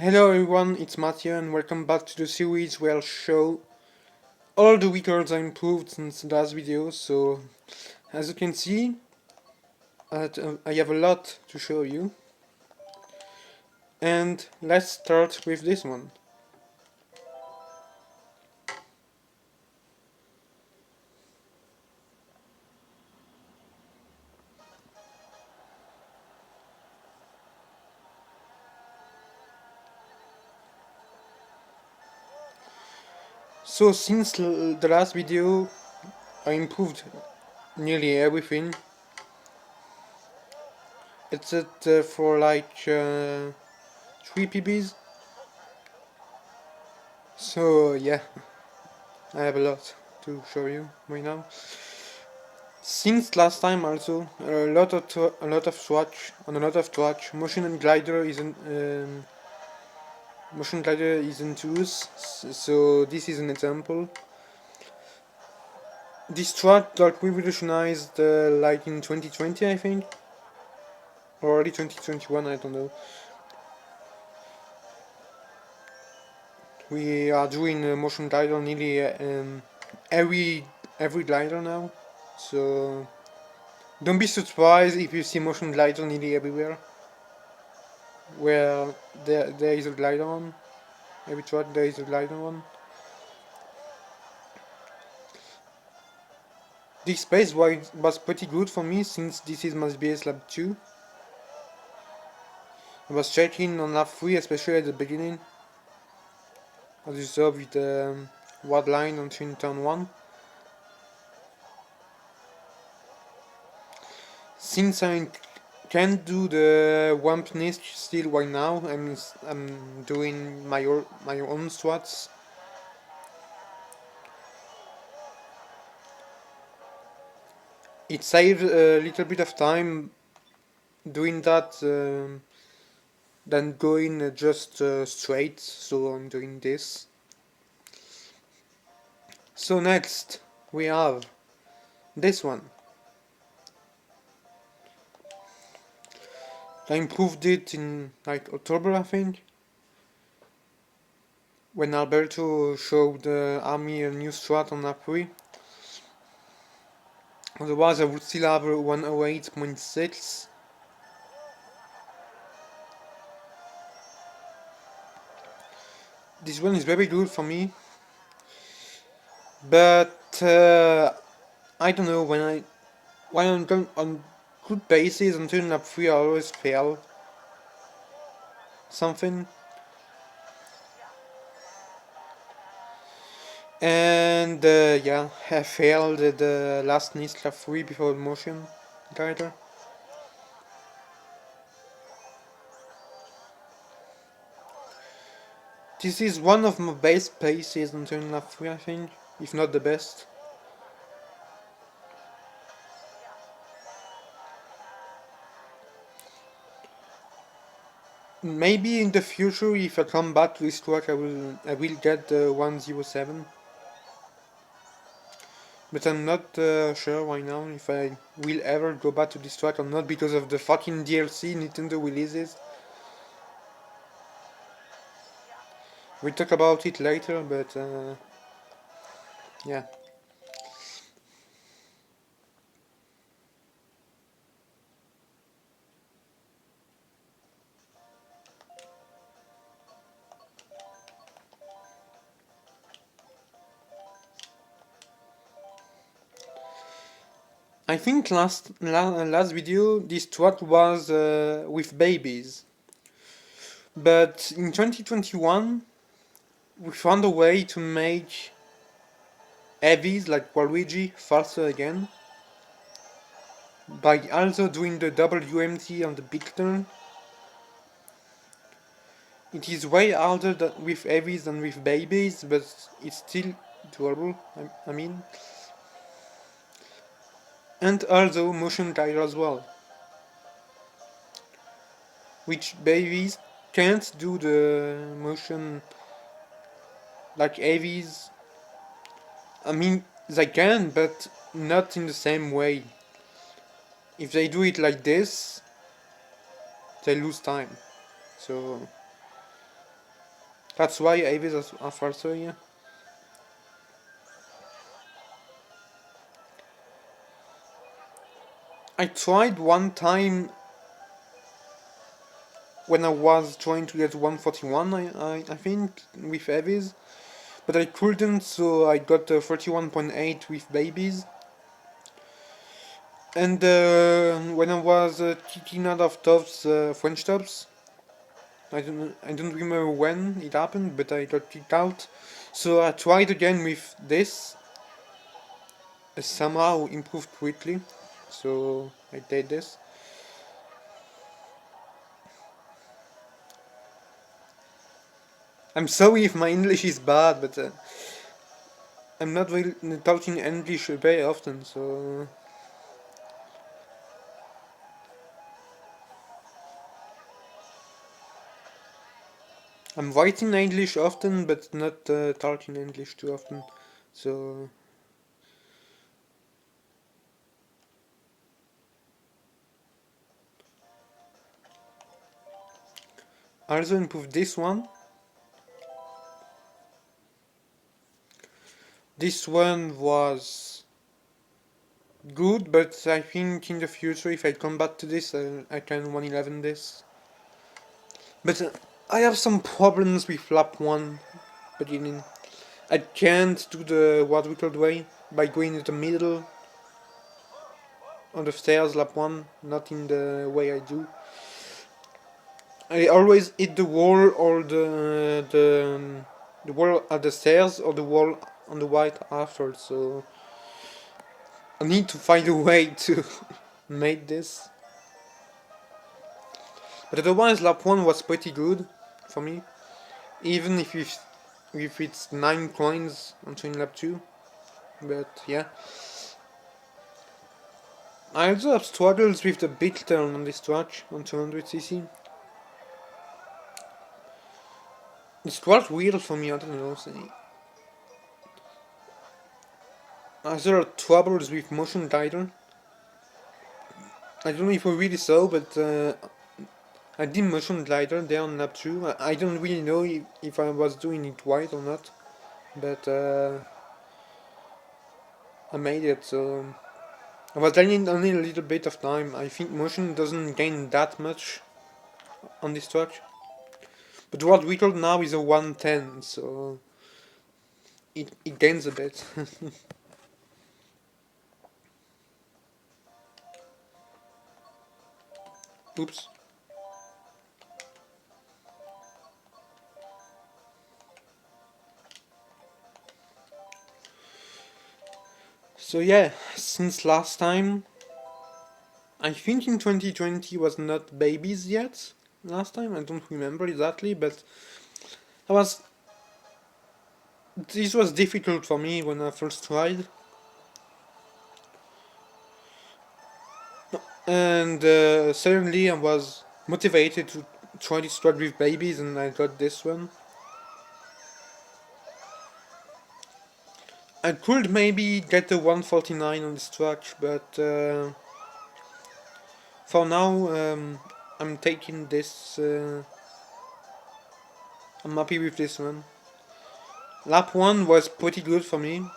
Hello everyone, it's Matthew and welcome back to the series where I'll show all the records I improved since the last video. So, as you can see, I have a lot to show you. And let's start with this one. So, since the last video, I improved nearly everything. Except for like 3 PBs. So, yeah, I have a lot to show you right now. Since last time also, a lot of swatch on a lot of swatch. Motion glider isn't used, so this is an example. This swatch got revolutionized like in 2020, I think, or early 2021, I don't know. We are doing motion glider nearly every glider now, so don't be surprised if you see motion glider nearly everywhere. Where there is a glider on. Every track there is a glider on. This space was pretty good for me since this is my BS Lab 2. I was checking on lap 3, especially at the beginning. As you saw with the wide line until turn 1. Since I can't do the Wamp Nist still right now, I'm doing my own strats. It saved a little bit of time doing that than going just straight, so I'm doing this. So next we have this one. I improved it in like October, I think, when Alberto showed the army a new strat on lap 3. Otherwise I would still have a 108.6. This one is very good for me, but I don't know, when I'm on good bases until lap 3 I always fail something. And yeah, I failed the last Nist lap 3 before motion guider. This is one of my best paces on turn lap 3, I think, if not the best. Maybe in the future, if I come back to this track, I will get the 107. But I'm not sure right now if I will ever go back to this track or not, because of the fucking DLC Nintendo releases. We'll talk about it later, but yeah. I think last video this track was with babies, but in 2021 we found a way to make heavies like Waluigi faster again by also doing the double UMT on the big turn. It is way harder with heavies than with babies, but it's still doable, I mean. And also motion glider as well, which babies can't do the motion like heavies. I mean, they can, but not in the same way. If they do it like this, they lose time. So That's why AVs are faster, yeah. I tried one time when I was trying to get 141, I think, with AVs, but I couldn't, so I got 31.8 with babies. And when I was kicking out of tops, French tops, I don't remember when it happened, but I got kicked out. So I tried again with this, somehow improved quickly. So I did this. I'm sorry if my English is bad, but I'm not really talking English very often, so I'm writing English often, but not talking English too often. So I also improved this one. This one was good, but I think in the future, if I come back to this, I can 111 this. But I have some problems with lap 1 beginning. I can't do the what we call way by going in the middle on the stairs lap 1, not in the way I do. I always hit the wall or the wall at the stairs or the wall on the right after, so I need to find a way to make this. But otherwise lap 1 was pretty good for me, even if it's 9 coins until lap 2, but yeah. I also have struggles with the big turn on this track on 200cc. It's quite weird for me, I don't know. There are troubles with motion glider. I don't know if I really saw, but I did motion glider there on lap 2. I don't really know if I was doing it right or not, but I made it, so I was gaining only a little bit of time. I think motion doesn't gain that much on this track. But what we call now is a 110, so it gains a bit. Oops. So yeah, since last time, I think in 2020 was not babies yet. Last time, I don't remember exactly, but I was. This was difficult for me when I first tried, and suddenly I was motivated to try this track with babies, and I got this one. I could maybe get a 149 on this track, but for now I'm taking this. I'm happy with this one. Lap 1 was pretty good for me.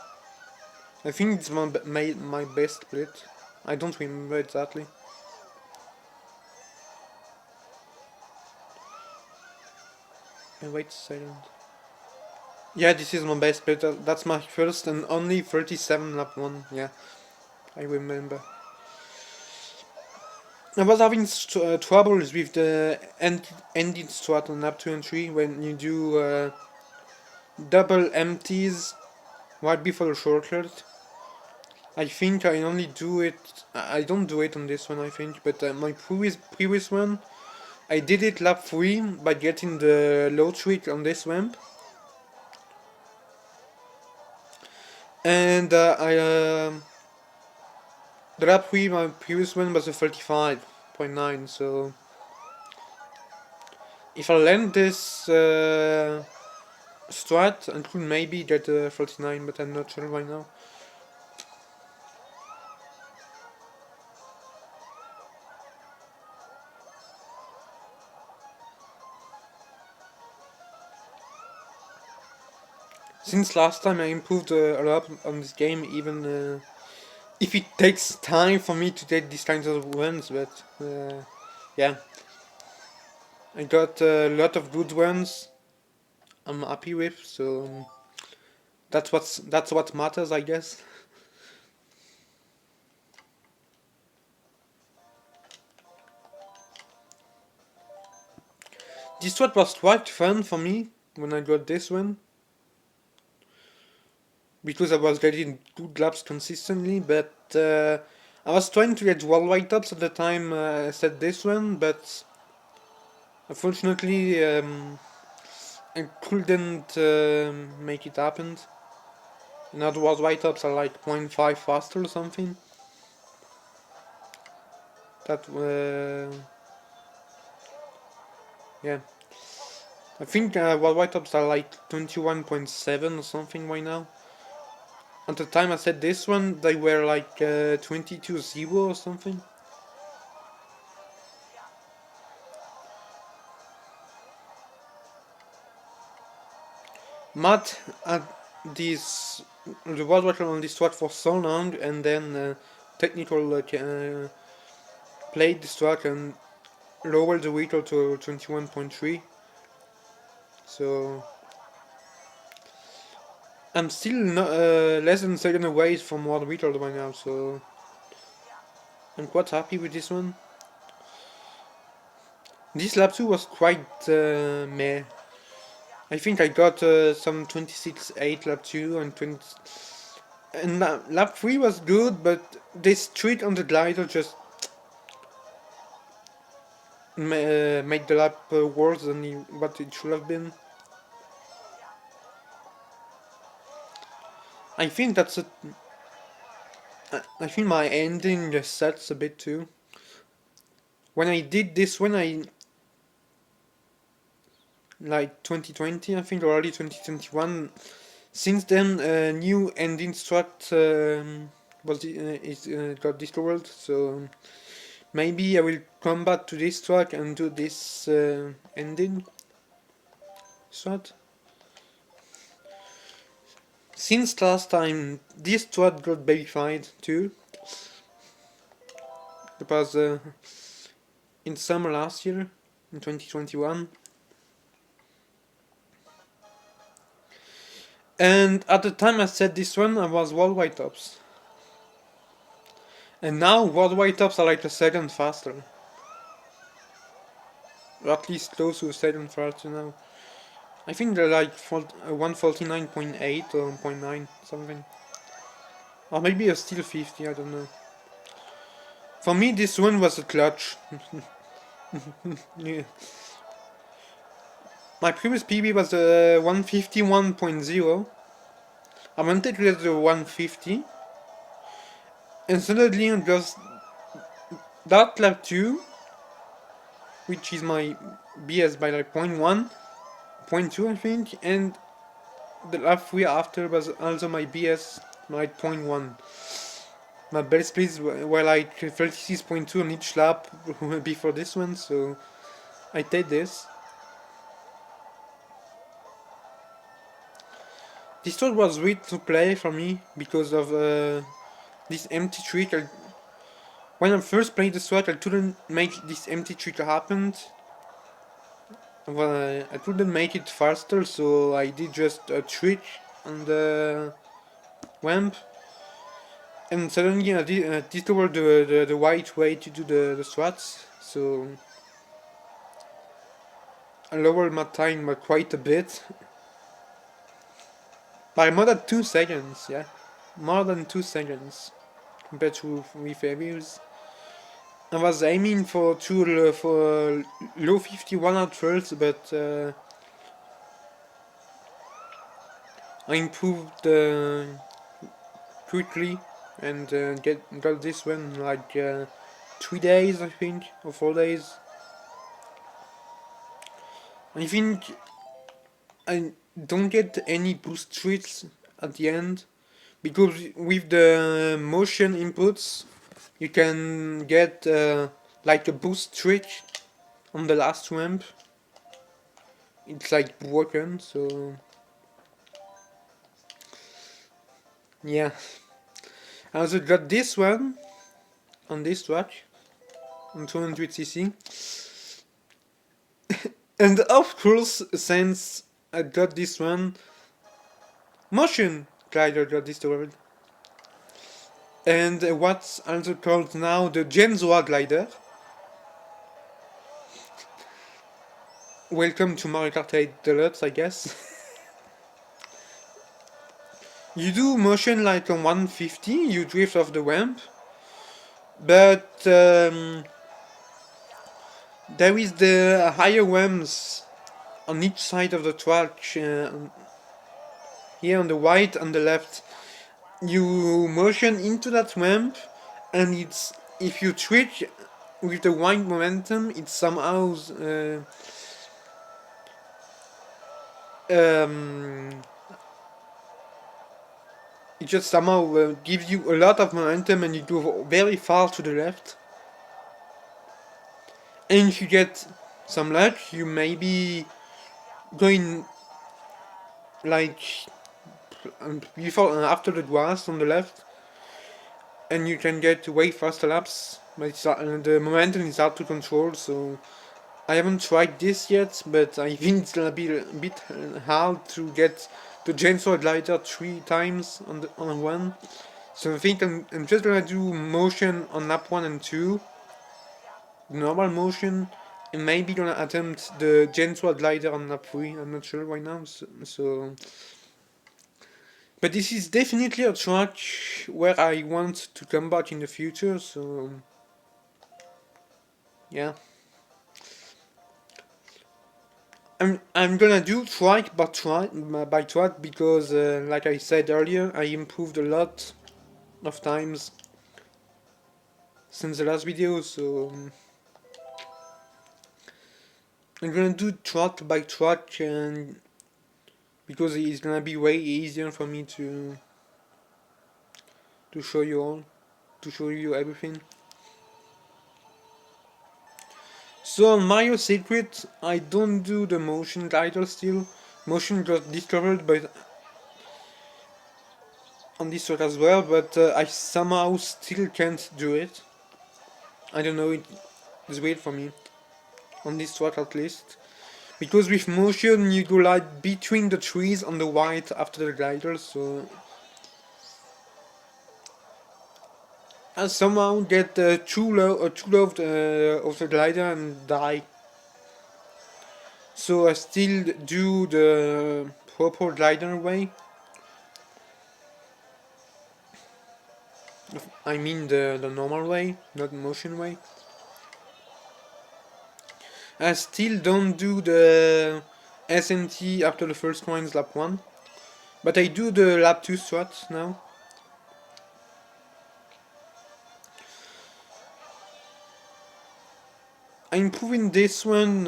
I think it's my best split. I don't remember exactly. Wait a second. Yeah, this is my best split. That's my first and only 37 lap 1. Yeah, I remember. I was having troubles with the ending strat on lap 2 and 3 when you do double empties right before the shortcut. I think I only do it. I don't do it on this one, I think, but my previous one, I did it lap 3 by getting the low trick on this ramp. And the lap 3, my previous one was a 35.9, so if I land this strat, I could maybe get a 39, but I'm not sure right now. Since last time I improved a lot on this game, even if it takes time for me to take these kinds of runs, but yeah, I got a lot of good ones I'm happy with, so that's what matters, I guess. This one was quite fun for me when I got this one, because I was getting good laps consistently, but I was trying to get worldwide tops at the time I said this one, but unfortunately I couldn't make it happen. Not worldwide tops are like 0.5 faster or something. That yeah, I think worldwide tops are like 21.7 or something right now. At the time I said this one, they were like 22.0 or something. Matt had this the world record on this track for so long, and then technical played this track and lowered the record to 21.3. So I'm still not, less than a second away from world record right now. So I'm quite happy with this one. This lap 2 was quite meh. I think I got some 26.8 lap 2 and 20. And lap 3 was good, but this trick on the glider just made the lap worse than what it should have been. I think that's a. I think my ending sets a bit too. When I did this, when I like 2020, I think, or early 2021. Since then, a new ending strat got discovered. So maybe I will come back to this track and do this ending strat. Since last time, this strat got verified too. It was in summer last year, in 2021. And at the time I said this one, I was worldwide tops. And now worldwide tops are like a second faster. Or at least close to a second faster now. I think they're like 149.8 or zero point 0.9, something. Or maybe a still 50, I don't know. For me, this one was a clutch. Yeah. My previous PB was 151.0. I wanted to get the 150. And suddenly, just that lap 2, which is my BS by like 0.1, 0.2, I think, and the lap 3 after was also my BS, like 0.1. My best speeds were like 36.2 on each lap before this one, so I did this. This one was weird to play for me because of this empty trick. When I first played the sword, I couldn't make this empty trick happen. I couldn't make it faster, so I did just a trick on the ramp. And suddenly I discovered the right way to do the strats, so I lowered my time by quite a bit. By more than 2 seconds, yeah. More than 2 seconds compared to with areas. I was aiming for low 51 at first, but I improved quickly and got this one like 3 days, I think, or 4 days. I think I don't get any boost treats at the end because with the motion inputs you can get like a boost trick on the last ramp. It's like broken, so Yeah. I also got this one on this track on 200cc. And of course, since I got this one, motion glider got discovered. And what's also called now the Genzoa glider. Welcome to Mario Kart 8 Deluxe, I guess. You do motion like on 150, you drift off the ramp, but there is the higher ramps on each side of the track, here on the right and the left. You motion into that ramp, and it's if you trick with the right momentum, it somehow um, it just somehow gives you a lot of momentum, and you go very far to the left. And if you get some luck, you may be going like before and after the grass on the left, and you can get way faster laps. But the momentum is hard to control, so I haven't tried this yet, but I think it's gonna be a bit hard to get the chainsaw glider 3 times on one. So I think I'm just gonna do motion on lap 1 and 2, normal motion, and maybe gonna attempt the chainsaw glider on lap 3. I'm not sure right now. But this is definitely a track where I want to come back in the future. So yeah. I'm gonna do track by track because, like I said earlier, I improved a lot of times since the last video. So I'm gonna do track by track, and because it's gonna be way easier for me to show you all, to show you everything. So on Mario Secret, I don't do the motion glider still. Motion got discovered by on this track as well, but I somehow still can't do it. I don't know, it's weird for me, on this track at least. Because with motion you go like between the trees on the right after the glider, so I somehow get too low of the glider and die. So I still do the proper glider way. I mean the normal way, not motion way. I still don't do the SNT after the first coins lap 1. But I do the lap 2 strat now. Improving this one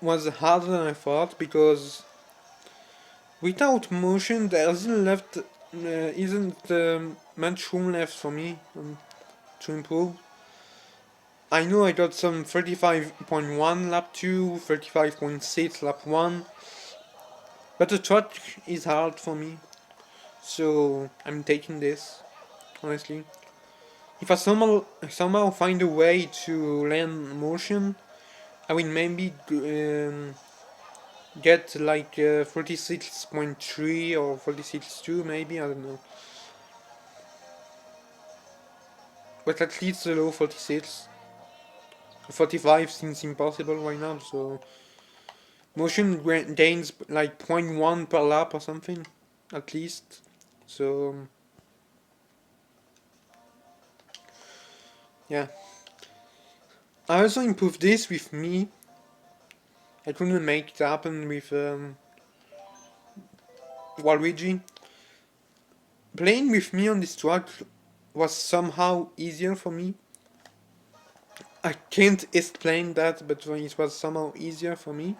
was harder than I thought, because without motion there isn't much room left for me to improve. I know I got some 35.1 lap 2, 35.6 lap 1, but the track is hard for me, so I'm taking this, honestly. If I somehow find a way to learn motion, I will maybe get like 46.3 or 46.2 maybe, I don't know. But at least the low 46. 45 seems impossible right now, so motion gains like 0.1 per lap or something, at least. So yeah. I also improved this with me. I couldn't make it happen with Waluigi. Playing with me on this track was somehow easier for me. I can't explain that, but it was somehow easier for me.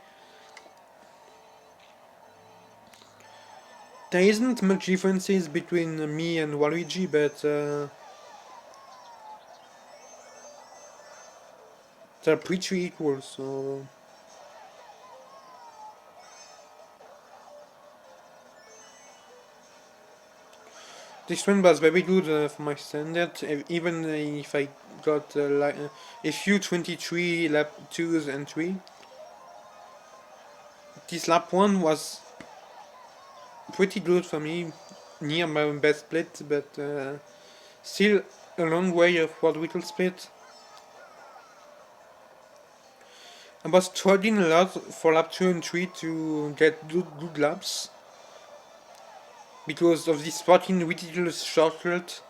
There isn't much differences between me and Waluigi, but they're pretty equal, so This one was very good for my standard, even if I got a few 23 lap 2s and 3. This lap 1 was pretty good for me, near my best split, but still a long way of what we could split. I was struggling a lot for lap 2 and 3 to get good laps because of this fucking ridiculous shortcut.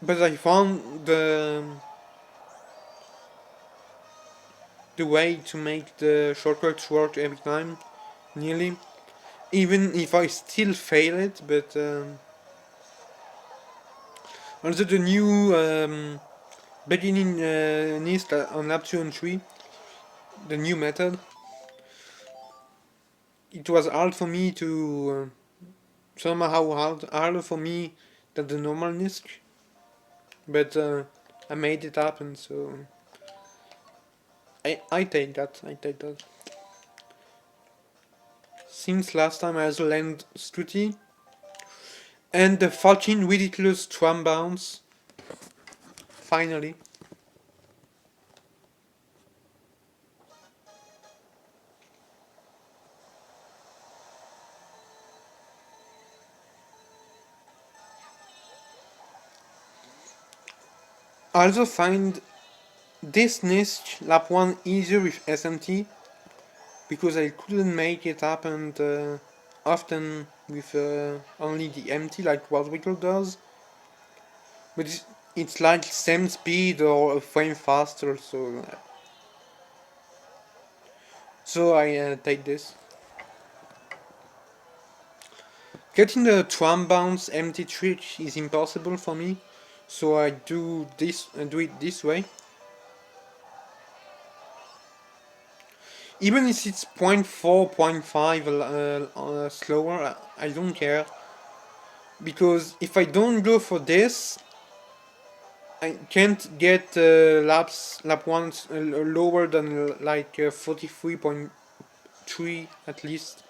But I found the way to make the shortcuts work every time, nearly. Even if I still fail it, but also the new beginning NIST on lap 2 and 3, the new method, it was hard for me to somehow harder for me than the normal NIST, but I made it happen, so I take that, I take that. Since last time I also landed Scooty, and the fucking ridiculous tram bounce, finally. I also find this NIST lap 1 easier with SMT, because I couldn't make it happen often with only the MT like what Wickle does. But it's like same speed or a frame faster, so I take this. Getting the tram bounce MT trick is impossible for me, so I do it this way. Even if it's 0.4, 0.5 slower, I don't care. Because if I don't go for this, I can't get lap 1 lower than like 43.3 at least.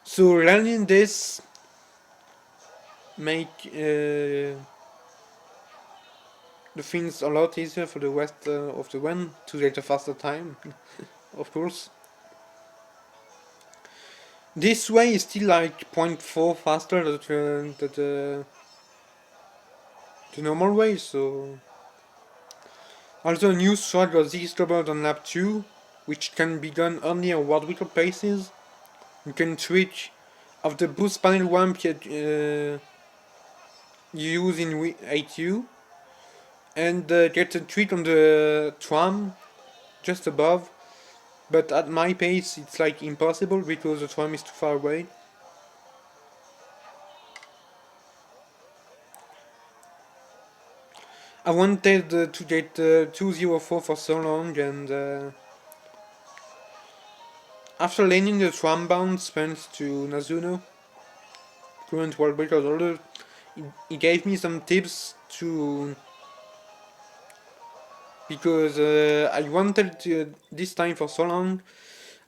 So landing this make the things a lot easier for the rest of the run to get a faster time, of course. This way is still like 0.4 faster than the normal way, so... Also, a new strat was discovered on lap 2, which can be done only on vertical paces. You can switch of the boost panel ramp you use in 8U, and get a treat on the tram just above, but at my pace it's like impossible because the tram is too far away. I wanted to get 204 for so long, and after landing the tram bounce thanks to Nazuno, current world record holder, he gave me some tips to... because I wanted to, this time for so long,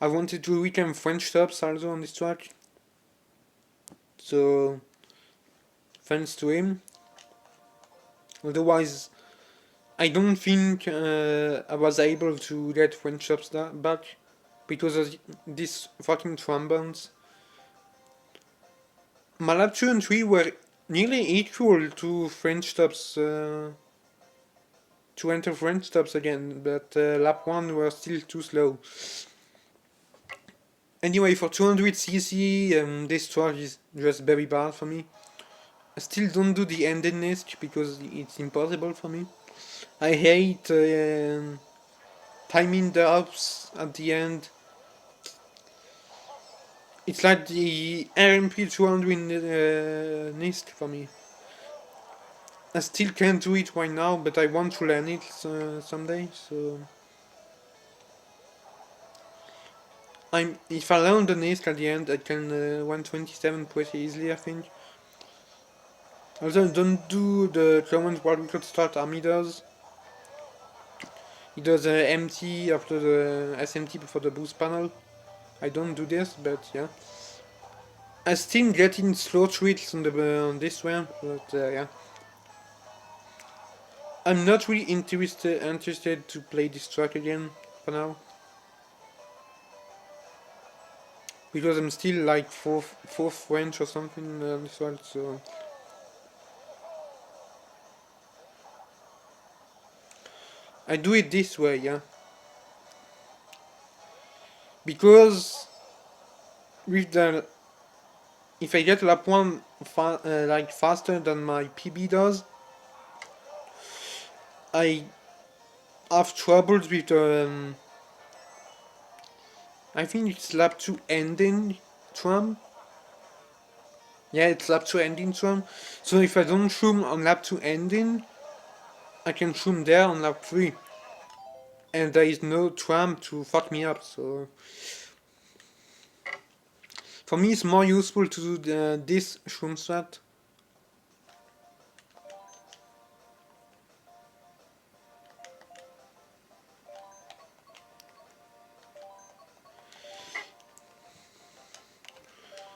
I wanted to reclaim French stops also on this track. So, thanks to him. Otherwise, I don't think I was able to get French stops back because of this fucking trombones. My lap 2 and 3 were nearly equal to French stops, to enter French stops again, but lap 1 were still too slow. Anyway, for 200cc, this track is just very bad for me. I still don't do the ended NISC because it's impossible for me. I hate timing the ups at the end. It's like the RMP 200 NISC for me. I still can't do it right now, but I want to learn it someday, so... If I learn the NISC at the end, I can 127 pretty easily, I think. Also, don't do the challenge what we could start Army does. He does MT after the SMT before the boost panel. I don't do this, but yeah. I still getting slow treats on the on this one, but yeah. I'm not really interested to play this track again for now. Because I'm still like fourth range or something on this one, so I do it this way, yeah. Because with the if I get lap 1 like faster than my PB does, I have troubles with the I think it's lap 2 ending tram. Yeah, it's lap 2 ending tram. So if I don't shoom on lap 2 ending, I can shoom there on lap 3. And there is no tram to fuck me up, so for me it's more useful to do this shoom strat.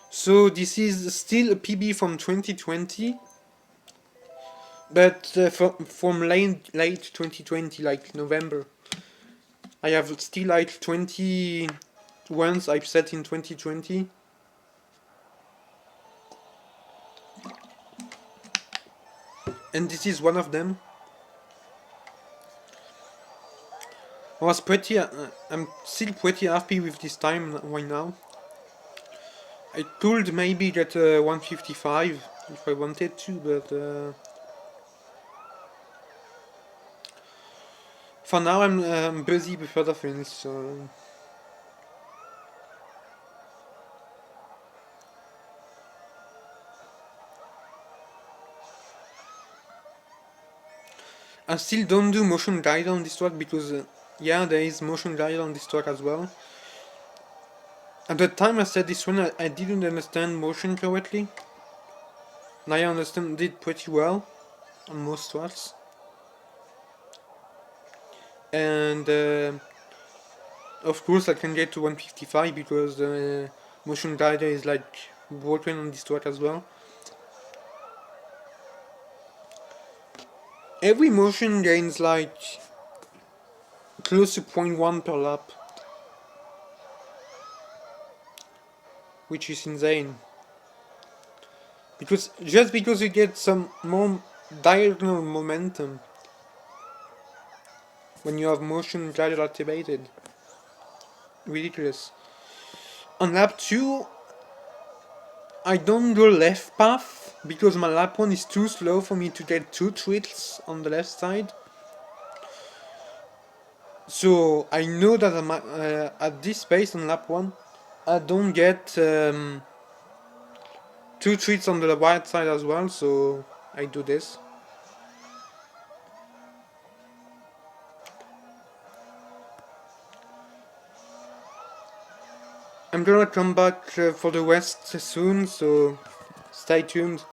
So this is still a PB from 2020, but from late 2020, like November. I have still like 20 ones I've set in 2020. And this is one of them. I was pretty, I'm still pretty happy with this time right now. I could maybe get 155 if I wanted to, but for now I'm busy with other things, so I still don't do motion guide on this track because yeah, there is motion guide on this track as well. At the time I said this one, I didn't understand motion correctly. Now I understand it pretty well on most tracks. And of course I can get to 155 because the motion glider is like broken on this track as well. Every motion gains like close to 0.1 per lap, which is insane. Because just because you get some more diagonal momentum when you have motion glider activated. Ridiculous. On lap 2, I don't go left path because my lap 1 is too slow for me to get 2 treats on the left side. So I know that I'm, at this pace on lap 1, I don't get 2 treats on the right side as well, so I do this. I'm gonna come back for the rest soon, so stay tuned.